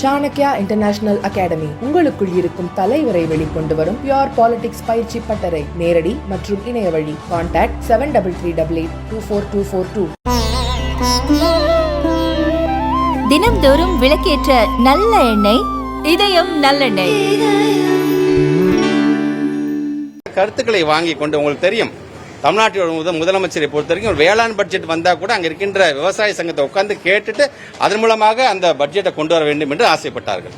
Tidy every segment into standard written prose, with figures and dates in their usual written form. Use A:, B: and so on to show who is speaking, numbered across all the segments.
A: Chanakya international academy உங்களுக்குள் இருக்கும் தலைவரை வெளிக்கொண்டு வரும் பியூர் பாலிடிக்ஸ் பயிற்சி பட்டறை. நேரடி மற்றும் இணைய வழி. கான்டாக்ட் 7338824242.
B: தினம்தோறும் விளக்கேற்ற நல்ல எண்ணெய் இதயம் நல்லெண்ணெய்.
C: கருத்துக்களை வாங்கி கொண்டு உங்களுக்கு தெரியும், தமிழ்நாட்டோட முதலமைச்சரை பொறுத்த வரைக்கும் ஒரு வேளாண் பட்ஜெட் வந்தா கூட அங்க இருக்கின்ற விவசாய சங்கத்தை உட்கார்ந்து கேட்டுட்டு அதன் மூலமாக அந்த பட்ஜெட்டை கொண்டு வர வேண்டும் என்று ஆசைப்பட்டார்கள்.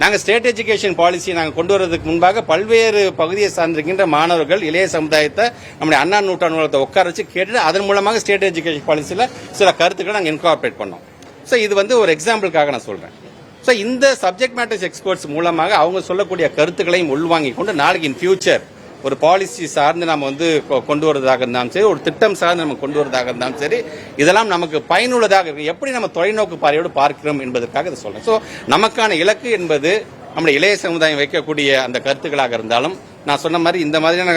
C: நாங்கள் ஸ்டேட் எஜுகேஷன் பாலிசியை நாங்கள் கொண்டு வருவதற்கு முன்பாக பல்வேறு பகுதியை சார்ந்திருக்கின்ற மாணவர்கள், இளைய சமுதாயத்தை நம்முடைய அண்ணா நூற்றாண்டு உட்கார வச்சு கேட்டுட்டு அதன் மூலமாக ஸ்டேட் எஜுகேஷன் பாலிசியில் சில கருத்துக்களை நாங்கள் இன்கார்பரேட் பண்ணோம். ஸோ இது ஒரு எக்ஸாம்பிளுக்காக நான் சொல்றேன். ஸோ இந்த சப்ஜெக்ட் மேட்டர்ஸ் எக்ஸ்பர்ட்ஸ் மூலமாக அவங்க சொல்லக்கூடிய கருத்துக்களையும் உள்வாங்கி கொண்டு நாளைக்கு இன் ஃபியூச்சர் ஒரு பாலிசி சார்ந்து நம்ம கொண்டு வருவதாக இருந்தாலும் சரி, ஒரு திட்டம் சார்ந்து நம்ம கொண்டு வருவதாக இருந்தாலும் சரி, இதெல்லாம் நமக்கு பயனுள்ளதாக இருக்கு. எப்படி நம்ம தொலைநோக்கு பார்வையோடு பார்க்கிறோம் என்பதற்காக இதை சொல்றேன். ஸோ நமக்கான இலக்கு என்பது நம்முடைய இளைய சமுதாயம் வைக்கக்கூடிய அந்த கருத்துக்களாக இருந்தாலும், நான் சொன்ன மாதிரி இந்த மாதிரியான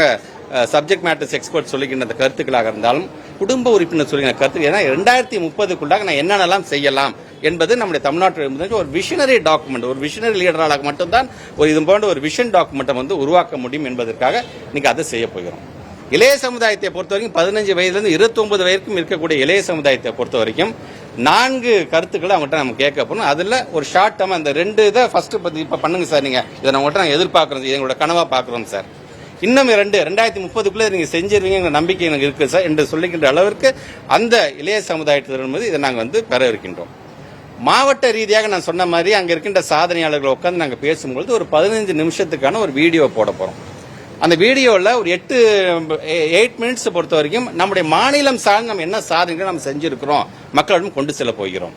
C: சப்ஜெக்ட் மேட்டர்ஸ் எக்ஸ்பர்ட் சொல்லுகின்ற அந்த கருத்துக்களாக இருந்தாலும், குடும்ப உறுப்பினர் சொல்லுகிற கருத்துக்கள், ஏன்னா 2030க்குள்ளாக நான் என்னென்னலாம் செய்யலாம் என்பது நம்முடைய தமிழ்நாட்டில் ஒரு விஷனரி டாக்குமெண்ட், ஒரு விஷனரி லீடராக மட்டும்தான் இது போன்ற ஒரு விஷன் டாக்குமெண்ட்டை உருவாக்க முடியும் என்பதற்காக இன்னைக்கு அதை செய்ய போகிறோம். இளைய சமுதாயத்தை பொறுத்த வரைக்கும் 15 வயதிலிருந்து 29 வயதுக்கும் இருக்கக்கூடிய இளைய சமுதாயத்தை பொறுத்த வரைக்கும் 4 கருத்துக்களை அவங்ககிட்ட நம்ம கேட்க போறோம். அதுல ஒரு ஷார்ட் டேர்ம் அந்த 2 இதை ஃபர்ஸ்ட் இப்ப பண்ணுங்க சார், நீங்க இதை நம்மகிட்ட நாங்கள் எதிர்பார்க்கிறோம், எங்களோட கனவா பார்க்கிறோம் சார். இன்னும் 2030க்குள்ள நீங்க செஞ்சிருவீங்க நம்பிக்கை எனக்கு இருக்கு சார் என்று சொல்லுகின்ற அளவிற்கு அந்த இளைய சமுதாயத்திலிருந்து இதை நாங்கள் பெற இருக்கின்றோம். மாவட்ட ரீதியாக நான் சொன்ன மாதிரி அங்க இருக்கின்ற சாதனையாளர்களை உட்காந்து நாங்கள் பேசும்பொழுது ஒரு 15 நிமிஷத்துக்கான ஒரு வீடியோ போட போறோம். அந்த வீடியோவில் ஒரு 8 மினிட்ஸ் பொறுத்த வரைக்கும் நம்முடைய மாநிலம் சார்ந்து நம்ம என்ன சாதனைகள் நம்ம செஞ்சிருக்கிறோம் மக்களிடம் கொண்டு செல்ல போகிறோம்.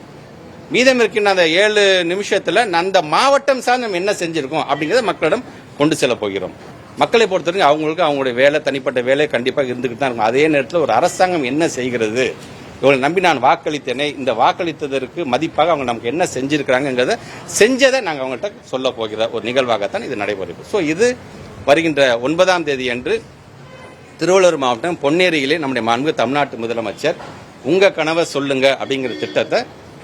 C: மீதம் இருக்கின்ற அந்த 7 நிமிஷத்துல அந்த மாவட்டம் சார்ந்து நம்ம என்ன செஞ்சிருக்கோம் அப்படிங்கறத மக்களிடம் கொண்டு செல்ல போகிறோம். மக்களை பொறுத்த வரைக்கும் அவங்களுக்கு அவங்களுடைய வேலை, தனிப்பட்ட வேலை கண்டிப்பாக இருந்துகிட்டு தான் இருக்கும். அதே நேரத்தில் ஒரு அரசாங்கம் என்ன செய்கிறது, இவங்களை நம்பி நான் வாக்களித்தேனே, இந்த வாக்களித்ததற்கு மதிப்பாக அவங்க நமக்கு என்ன செஞ்சிருக்கிறாங்கிறத செஞ்சதை நாங்கள் அவங்கள்ட்ட சொல்ல போகிற ஒரு நிகழ்வாகத்தான் இது நடைபெறும். ஸோ இது வருகின்ற 9ஆம் தேதி அன்று திருவள்ளூர் மாவட்டம் பொன்னேரியிலே நம்முடைய மாண்பு தமிழ்நாட்டு முதலமைச்சர் உங்க கனவை சொல்லுங்க அப்படிங்கிற திட்டத்தை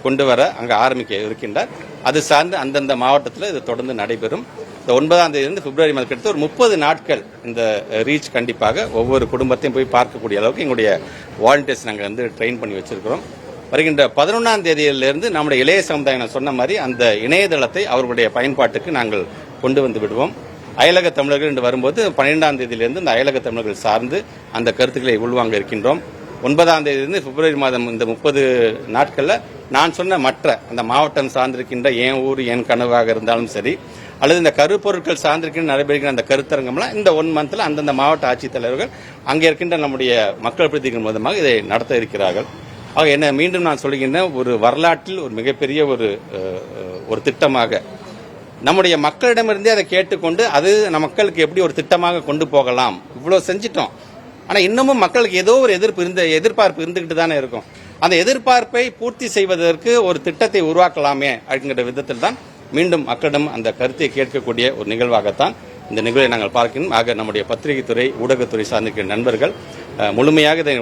C: கொண்டு வர அங்கே ஆரம்பிக்க இருக்கின்றார். அது சார்ந்து அந்தந்த மாவட்டத்தில் இது தொடர்ந்து நடைபெறும். இந்த 9ஆம் தேதியிலிருந்து பிப்ரவரி மாதம் கிட்ட ஒரு 30 நாட்கள் இந்த ரீச் கண்டிப்பாக ஒவ்வொரு குடும்பத்தையும் போய் பார்க்கக்கூடிய அளவுக்கு எங்களுடைய வாலண்டியர்ஸ் நாங்கள் ட்ரெயின் பண்ணி வச்சிருக்கிறோம். வருகின்ற 11ஆம் தேதியிலிருந்து நம்முடைய இளைய சமுதாயம் சொன்ன மாதிரி அந்த இணையதளத்தை அவர்களுடைய பயன்பாட்டுக்கு நாங்கள் கொண்டு வந்து விடுவோம். அயலக தமிழர்கள் என்று வரும்போது 12ஆம் தேதியிலிருந்து இந்த அயலக தமிழர்கள் சார்ந்து அந்த கருத்துக்களை உள்வாங்க இருக்கின்றோம். 9ஆம் தேதியிலிருந்து பிப்ரவரி மாதம் இந்த 30 நாட்களில் நான் சொன்ன மற்ற அந்த மாவட்டம் சார்ந்திருக்கின்ற என் ஊர் என் கனவாக இருந்தாலும் சரி, அல்லது இந்த கருப்பொருட்கள் சார்ந்திருக்கின்ற நடைபெறுகிற அந்த கருத்தரங்கம்லாம் இந்த 1 மந்த்ல அந்தந்த மாவட்ட ஆட்சித்தலைவர்கள் அங்கே இருக்கின்ற நம்முடைய மக்கள் பிரதிநிதிகள் மூலமாக இதை நடத்த இருக்கிறார்கள். ஆக என்ன மீண்டும் நான் சொல்கின்ற ஒரு வரலாற்றில் ஒரு மிகப்பெரிய ஒரு திட்டமாக நம்முடைய மக்களிடமிருந்தே அதை கேட்டுக்கொண்டு அது மக்களுக்கு எப்படி ஒரு திட்டமாக கொண்டு போகலாம். இவ்வளவு செஞ்சிட்டோம், ஆனா இன்னமும் மக்களுக்கு ஏதோ ஒரு எதிர்பார்ப்பு இருந்துகிட்டு தானே இருக்கும். அந்த எதிர்பார்ப்பை பூர்த்தி செய்வதற்கு ஒரு திட்டத்தை உருவாக்கலாமே அப்படிங்கிற விதத்தில் தான் மீண்டும் மக்களிடம் அந்த கருத்தை கேட்கக்கூடிய ஒரு நிகழ்வாகத்தான் இந்த நிகழ்வை நாங்கள் பார்க்கணும். ஆக நம்முடைய பத்திரிகை துறை, ஊடகத்துறை சார்ந்திருக்கிற நண்பர்கள் முழுமையாக இதை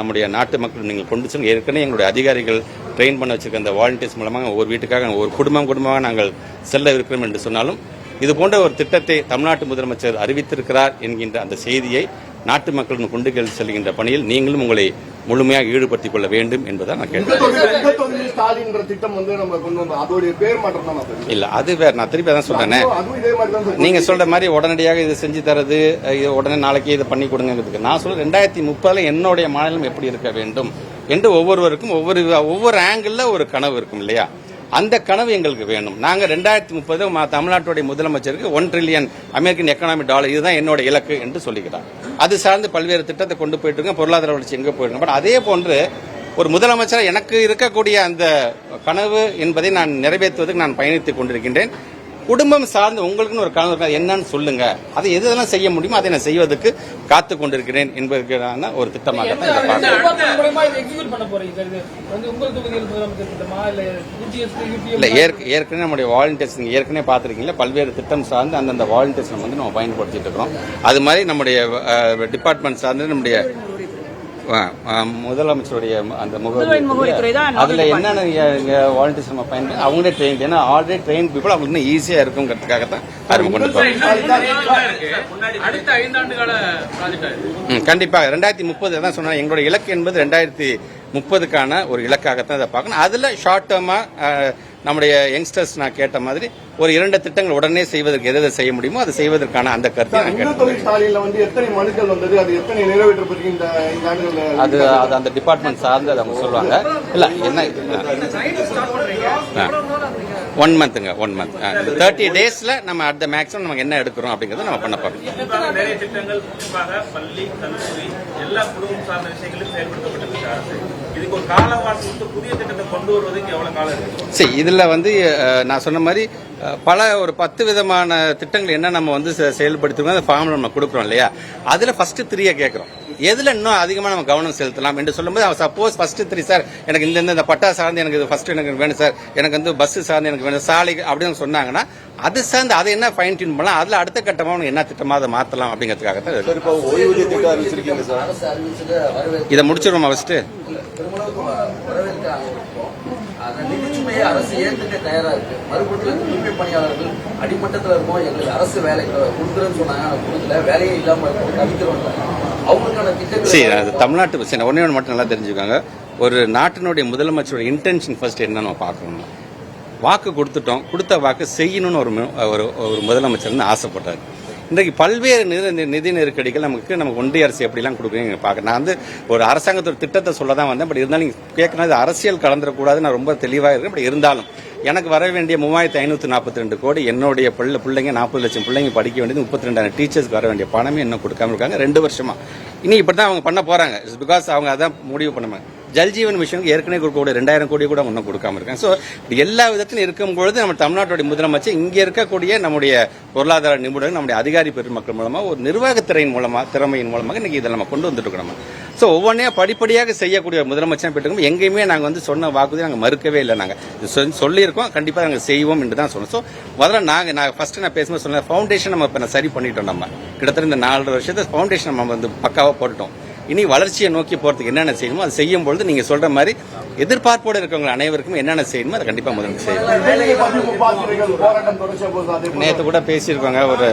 C: நம்முடைய நாட்டு மக்கள் நீங்கள் கொண்டு செல்லுங்க. ஏற்கனவே எங்களுடைய அதிகாரிகள் ட்ரெயின் பண்ண வச்சிருக்க அந்த வாலண்டியர்ஸ் மூலமாக ஒவ்வொரு வீட்டுக்காக ஒரு குடும்பமாக நாங்கள் செல்ல இருக்கிறோம் என்று சொன்னாலும், இது போன்ற ஒரு திட்டத்தை தமிழ்நாட்டு முதலமைச்சர் அறிவித்திருக்கிறார் என்கின்ற அந்த செய்தியை நாட்டு மக்களுடன் கொண்டு செல்கின்ற பணியில் நீங்களும் உங்களை முழுமையாக ஈடுபடுத்திக் கொள்ள வேண்டும் என்பதை நான் கேட்டேன். இல்ல, அது வேற. நான் திருப்பி அதான் சொல்றேன், நீங்க சொல்ற மாதிரி உடனடியாக இதை செஞ்சு தரது, உடனே நாளைக்கே இதை பண்ணி கொடுங்கிறதுக்கு நான் சொல்றேன் 2030 என்னுடைய மாநிலம் எப்படி இருக்க வேண்டும் என்று ஒவ்வொருவருக்கும் ஒவ்வொரு ஆங்கிள் ஒரு கனவு இருக்கும் இல்லையா? அந்த கனவு எங்களுக்கு வேணும். நாங்க 2030 தமிழ்நாட்டுடைய முதலமைச்சருக்கு $1 trillion அமெரிக்கன் எக்கனாமிக் டாலர் இதுதான் என்னோட இலக்கு என்று சொல்லுகிறார். அது சார்ந்து பல்வேறு திட்டத்தை கொண்டு போயிட்டு இருக்கோம். பொருளாதார வளர்ச்சி எங்க போயிருக்கோம். பட் அதே போன்று ஒரு முதலமைச்சர் எனக்கு இருக்கக்கூடிய அந்த கனவு என்பதை நான் நிறைவேற்றுவதற்கு நான் பயணித்துக் கொண்டிருக்கின்றேன். குடும்பம் சார்ந்து உங்களுக்குன்னு ஒரு கனவு இருக்கா, என்னன்னு சொல்லுங்க, அதை எதெல்லாம் செய்ய முடியுமோ அதை நான் செய்வதற்கு காத்து கொண்டிருக்கிறேன் என்பதற்கான ஒரு திட்டமாக ஏற்கனவே நம்முடைய வாலண்டியர்ஸ் நீங்க ஏற்கனவே பார்த்திருக்கீங்களா, பல்வேறு திட்டம் சார்ந்து அந்தந்த வாலண்டியர்ஸ் நம்ம பயன்படுத்திட்டு இருக்கிறோம். அது மாதிரி நம்முடைய டிபார்ட்மெண்ட் சார்ந்து நம்முடைய முதலமைச்சருடைய அந்த முகவரி அதுல என்னென்ன வாலண்டியர்ஸ் நம்ம பயன்படுத்தி அவங்களே ட்ரெயின், ஏன்னா ஆல்ரெடி ட்ரெயின் பீப்புள் அவங்களுக்கு இன்னும் ஈஸியா இருக்குங்கிறதுக்காக தான் அது கொண்டு கண்டிப்பாக 2030 தான் சொன்னா எங்களோட இலக்கு என்பது 2030க்கான ஒரு இலக்காகத்தான் அதை பார்க்கணும். அதுல ஷார்ட் டேர்மா நம்முடைய யங்ஸ்டர்ஸ் நான் கேட்ட மாதிரி ஒரு 2 திட்டங்கள் உடனே செய்வதற்கு எதை செய்ய முடியுமோ அதை செய்வதற்கான அந்த கருத்தை நான் கேட்டேன்.
D: எத்தனை மனுக்கள் வந்தது, அது எத்தனை நிறைவேற்றப்பட்டு இந்த
C: அது அந்த டிபார்ட்மெண்ட் சார்ந்து அதை அவங்க சொல்லுவாங்க. இல்ல என்ன 1 மந்த்ங்க 1 மந்த் 30 டேஸ்ல நம்ம அட் த மேக்ஸிமம் நமக்கு என்ன எடுக்கிறோம் அப்படிங்கறத நம்ம பண்ண பார்க்கணும்.
E: நிறைய திட்டங்கள் குறிப்பாக பள்ளி, கல்லூரி எல்லா குடும்பம் சார்ந்த விஷயங்களும் செயல்படுத்தப்பட்டிருக்கு. இதுக்கு ஒரு காலவாசி புதிய திட்டத்தை கொண்டு வருவதற்கு எவ்வளவு காலம் இருக்கு?
C: சரி, இதுல நான் சொன்ன மாதிரி பல ஒரு 10 விதமான திட்டங்கள் என்ன நம்ம செயல்படுத்துறோம், அந்த ஃபார்ம்ல நம்ம கொடுக்குறோம் இல்லையா, அதுல ஃபர்ஸ்ட் 3 கேட்கிறோம். எதுல இன்னும் அதிகமா நம்ம கவனம் செலுத்தலாம் என்று சொல்லும்போது சப்போஸ் ஃபர்ஸ்ட் 3 சார் எனக்கு இந்த பட்டா சார்ந்து எனக்கு ஃபர்ஸ்ட் எனக்கு வேணும் சார், எனக்கு பஸ் சார்ந்து எனக்கு வேணும், சாலை அப்படின்னு சொன்னாங்கன்னா அது சார்ந்து அதை என்ன ஃபைன் டியூன் பண்ணலாம், அதுல அடுத்த கட்டமா என்ன திட்டமா அதை மாத்தலாம் அப்படிங்கிறதுக்காக தான்
D: ஓய்வூதிய திட்டம் அறிவிச்சிருக்கீங்க சார்.
C: இதை முடிச்சிருவோம் ஃபர்ஸ்ட்.
F: நிதிச்சுமையை அரசு ஏற்றுக்க தயாரா இருக்கு. மறுபடியும் தூய்மை பணியாளர்கள் அடிமட்டத்தில் இருக்கும், எங்களுக்கு அரசு வேலை கொடுக்குறேன்னு சொன்னாங்க, ஆனால் கொடுக்கல, வேலையே இல்லாமல் தவிக்கிறோம். அவங்களுக்கான திட்டங்கள்
C: சரி, அது தமிழ்நாட்டு ஒன்னே ஒன்று மட்டும் நல்லா தெரிஞ்சுக்காங்க. ஒரு நாட்டினுடைய முதலமைச்சரோட இன்டென்ஷன் ஃபர்ஸ்ட் என்னன்னு பார்க்கணும். வாக்கு கொடுத்துட்டோம், கொடுத்த வாக்கு செய்யணும்னு ஒரு முதலமைச்சர் ஆசைப்பட்டார். இன்றைக்கு பல்வேறு நிதி நெருக்கடிகள் நமக்கு ஒன்றிய அரசு எப்படிலாம் கொடுக்குறீங்க பார்க்க. நான் ஒரு அரசாங்கத்தோட திட்டத்தை சொல்ல தான் வந்தேன். பட் இருந்தாலும் நீங்கள் கேட்கறது அரசியல் கலந்துடக்கூடாது, நான் ரொம்ப தெளிவாக இருக்கேன். பட் இருந்தாலும் எனக்கு வர வேண்டிய 3542 கோடி என்னுடைய பிள்ளைங்க 40 லட்சம் பிள்ளைங்க படிக்க வேண்டியது 32,000 டீச்சர்ஸ்க்கு வர வேண்டிய பணமே இன்னும் கொடுக்காம இருக்காங்க 2 வருஷமா. இனி இப்படிதான் அவங்க பண்ண போறாங்க. பிகாஸ் அவங்க அதான் முடிவு பண்ணுவாங்க. ஜல்ஜீவன் மிஷனுக்கு ஏற்கனவே கொடுக்கக்கூடிய 2000 கோடி கூட இன்னும் கொடுக்காம இருக்காங்க. ஸோ எல்லா விதத்திலும் இருக்கும்பொழுது நம்ம தமிழ்நாட்டுடைய முதலமைச்சர் இங்கே இருக்கக்கூடிய நம்முடைய பொருளாதார நிபுணர்கள், நம்முடைய அதிகாரி பெருமக்கள் மூலமா ஒரு நிர்வாகத்திறன் மூலமா திறமையின் மூலமாக இன்னைக்கு இதில் நம்ம கொண்டு வந்துட்டு இருக்கோம். ஸோ ஒவ்வொன்றையும் படிப்படியாக செய்யக்கூடிய முதலமைச்சர் பெற்றுக்கணும். எங்கேயுமே நாங்கள் சொன்ன வாக்குறுதி நாங்கள் மறுக்கவே இல்லை. நாங்கள் சொல்லியிருக்கோம், கண்டிப்பாக நாங்கள் செய்வோம் என்று தான் சொன்னோம். ஸோ முதல்ல நான் ஃபர்ஸ்ட் நான் பேசும்போது சொன்ன ஃபவுண்டேஷன் நம்ம இப்போ சரி பண்ணிட்டோம். நம்ம கிட்டத்தட்ட இந்த 4 வருஷத்தை ஃபவுண்டேஷன் நம்ம பக்காவாக போட்டுட்டோம். இனி வளர்ச்சியை நோக்கி போறதுக்கு என்னென்ன செய்யணுமோ அதை செய்யும் பொழுது நீங்க சொல்ற மாதிரி எதிர்பார்ப்போடு இருக்கவங்க அனைவருக்கும் என்னென்ன செய்யணுமோ அதை கண்டிப்பா முதல்ல செய்யணும். நேற்று கூட பேசியிருக்காங்க. ஒரு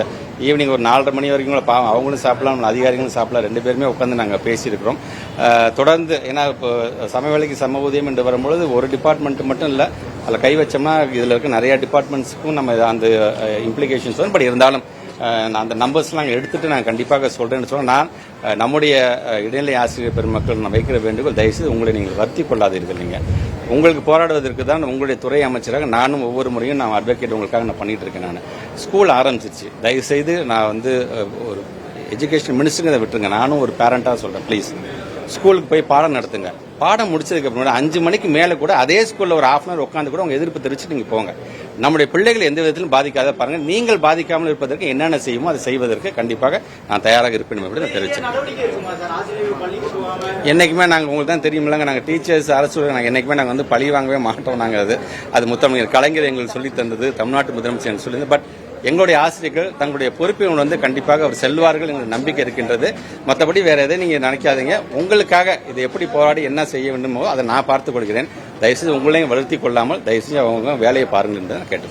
C: ஈவினிங் ஒரு 4:30 மணி வரைக்கும் பாவம் அவங்களும் சாப்பிடலாம், அதிகாரிகளும் சாப்பிடலாம், 2 பேருமே உட்காந்து நாங்கள் பேசியிருக்கிறோம். தொடர்ந்து ஏன்னா இப்போ சம வேலைக்கு சம ஊதியம் என்று வரும்பொழுது ஒரு டிபார்ட்மெண்ட் மட்டும் இல்லை, அதில் கை வச்சோம்னா இதில் இருக்க நிறைய டிபார்ட்மெண்ட்ஸுக்கும் நம்ம அந்த இம்ப்ளிகேஷன்ஸ் வரும். பட் இருந்தாலும் நான் அந்த நம்பர்ஸ்லாம் எடுத்துட்டு நான் கண்டிப்பாக சொல்றேன்னு சொன்னால், நான் நம்முடைய இடைநிலை ஆசிரியர் பெருமக்கள் நான் வைக்கிற வேண்டுகோள், தயவுசெய்து உங்களை நீங்கள் வருத்தி கொள்ளாதீர்கள். நீங்கள் உங்களுக்கு போராடுவதற்கு தான் உங்களுடைய துறை அமைச்சராக நானும் ஒவ்வொரு முறையும் நான் அட்வொகேட் உங்களுக்காக நான் பண்ணிட்டு இருக்கேன். நான் ஸ்கூல் ஆரம்பிச்சிருச்சு, தயவுசெய்து நான் ஒரு எஜுகேஷன் மினிஸ்டருங்க அதை விட்டுருங்க. நானும் ஒரு பேரண்டாக சொல்றேன், ப்ளீஸ் ஸ்கூலுக்கு போய் பாடம் நடத்துங்க. பாடம் முடிச்சதுக்கு அப்புறம் 5 மணிக்கு மேலே கூட அதே ஸ்கூல்ல ஒரு 1/2 hour உட்காந்து கூட உங்க எதிர்ப்பு தெரிவிச்சு நீங்க போங்க. நம்முடைய பிள்ளைகள் எந்த விதத்திலும் பாதிக்காத பாருங்க. நீங்கள் பாதிக்காமல் இருப்பதற்கு என்னென்ன செய்யுமோ அதை செய்வதற்கு கண்டிப்பாக நான் தயாராக இருப்பேன் அப்படி நான் தெரிவிச்சேன். என்னைக்குமே நாங்கள் உங்களுக்கு தான் தெரியுமில்லங்க, நாங்கள் டீச்சர்ஸ் அரசு நாங்கள் என்னைக்குமே நாங்கள் பழி வாங்கவே மாட்டோம். நாங்கள் அது முத்தமிழர் கலைஞர் எங்களுக்கு சொல்லி தந்தது, தமிழ்நாட்டு முதலமைச்சர் சொல்லி. பட் எங்களுடைய ஆசிரியர்கள் தங்களுடைய பொறுப்பை கண்டிப்பாக அவர் செல்வார்கள் எங்களுக்கு நம்பிக்கை இருக்கின்றது. மற்றபடி வேற எதை நீங்க நினைக்காதீங்க. உங்களுக்காக இதை எப்படி போராடி என்ன செய்ய வேண்டுமோ அதை நான் பார்த்துக் கொள்கிறேன். தயவுசெய்து உங்களையும் வளர்த்தி கொள்ளாமல் தயவுசெய்து அவங்க வேலையை பாருங்கள் என்று நான் கேட்டேன்.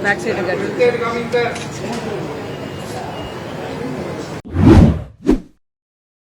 G: Back side.